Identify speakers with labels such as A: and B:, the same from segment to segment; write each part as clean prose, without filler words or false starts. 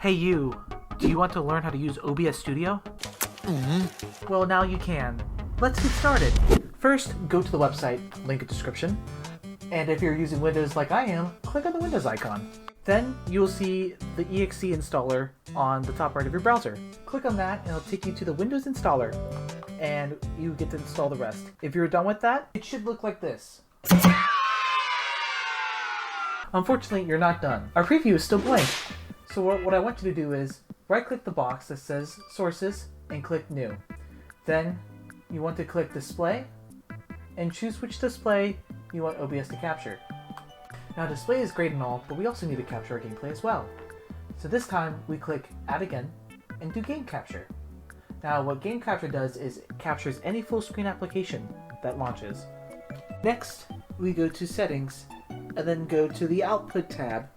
A: Hey you, do you want to learn how to use OBS Studio? Well, now you can. Let's get started. First, go to the website, link in description. And if you're using Windows like I am, click on the Windows icon. Then you'll see the exe installer on the top right of your browser. Click on that and it'll take you to the Windows installer. And you get to install the rest. If you're done with that, it should look like this. Unfortunately, you're not done. Our preview is still blank. So what I want you to do is right-click the box that says Sources and click New. Then you want to click Display and choose which display you want OBS to capture. Now display is great and all, but we also need to capture our gameplay as well. So this time we click Add Again and do Game Capture. Now what Game Capture does is it captures any full screen application that launches. Next we go to Settings and then go to the Output tab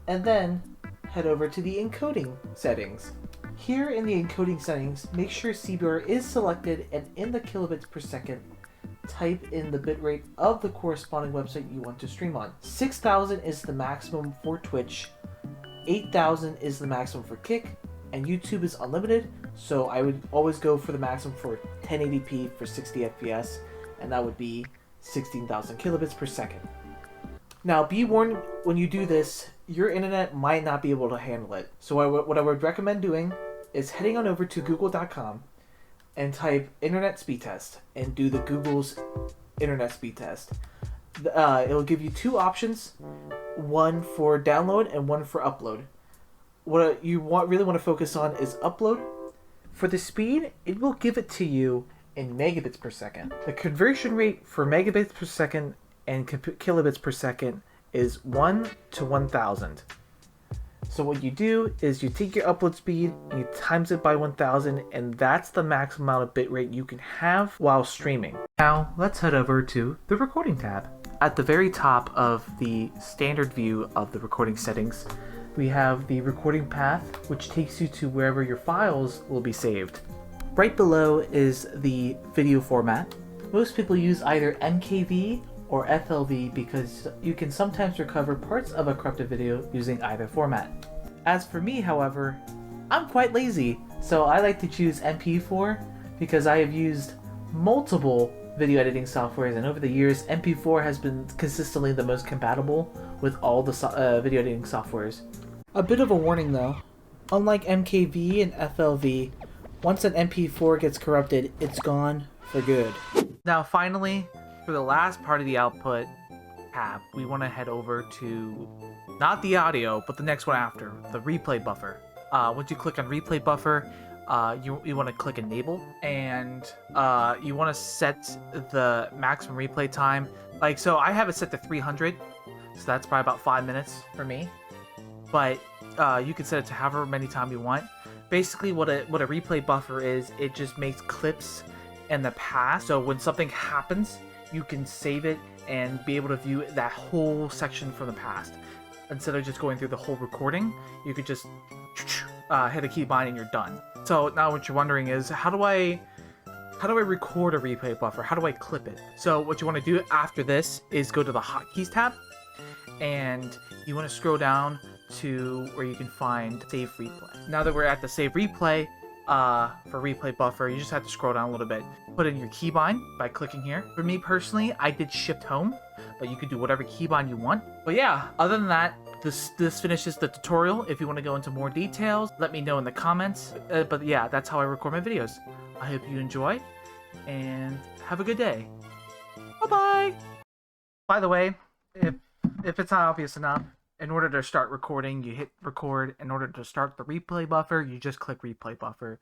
A: and then head over to the Encoding settings. Here in the encoding settings, make sure CBR is selected and in the kilobits per second, type in the bitrate of the corresponding website you want to stream on. 6,000 is the maximum for Twitch, 8,000 is the maximum for Kick, and YouTube is unlimited, so I would always go for the maximum for 1080p for 60 FPS, and that would be 16,000 kilobits per second. Now be warned, when you do this, your internet might not be able to handle it. So what I would recommend doing is heading on over to google.com and type internet speed test and do the Google's internet speed test. It'll give you two options, one for download and one for upload. What you really want to focus on is upload. For the speed, it will give it to you in megabits per second. The conversion rate for megabits per second and kilobits per second is 1 to 1000. So what you do is you take your upload speed, you times it by 1000, and that's the maximum amount of bitrate you can have while streaming. Now let's head over to the recording tab. At the very top of the standard view of the recording settings, we have the recording path, which takes you to wherever your files will be saved. Right below is the video format. Most people use either MKV or FLV because you can sometimes recover parts of a corrupted video using either format. As for me, however, I'm quite lazy, so I like to choose MP4 because I have used multiple video editing softwares, and over the years MP4 has been consistently the most compatible with all the video editing softwares. A bit of a warning though, unlike MKV and FLV, once an MP4 gets corrupted, it's gone for good. Now finally, for the last part of the output tab, we want to head over to not the audio, but the next one after, the replay buffer. Once you click on replay buffer, you want to click enable, and you want to set the maximum replay time. Like, so I have it set to 300, so that's probably about 5 minutes for me. But you can set it to however many time you want. Basically, what a replay buffer is, it just makes clips in the past. So when something happens, you can save it and be able to view that whole section from the past. Instead of just going through the whole recording, you could just hit a keybind and you're done. So now what you're wondering is, how do I record a replay buffer? How do I clip it? So what you want to do after this is go to the hotkeys tab, and you want to scroll down to where you can find save replay. Now that we're at the save replay, for replay buffer, you just have to scroll down a little bit. Put in your keybind by clicking here. For me personally, I did shift home, but you could do whatever keybind you want. But yeah, other than that, this finishes the tutorial. If you want to go into more details, let me know in the comments. But yeah, that's how I record my videos. I hope you enjoy, and have a good day. Bye-bye! By the way, if it's not obvious enough, in order to start recording, you hit record. In order to start the replay buffer, you just click replay buffer.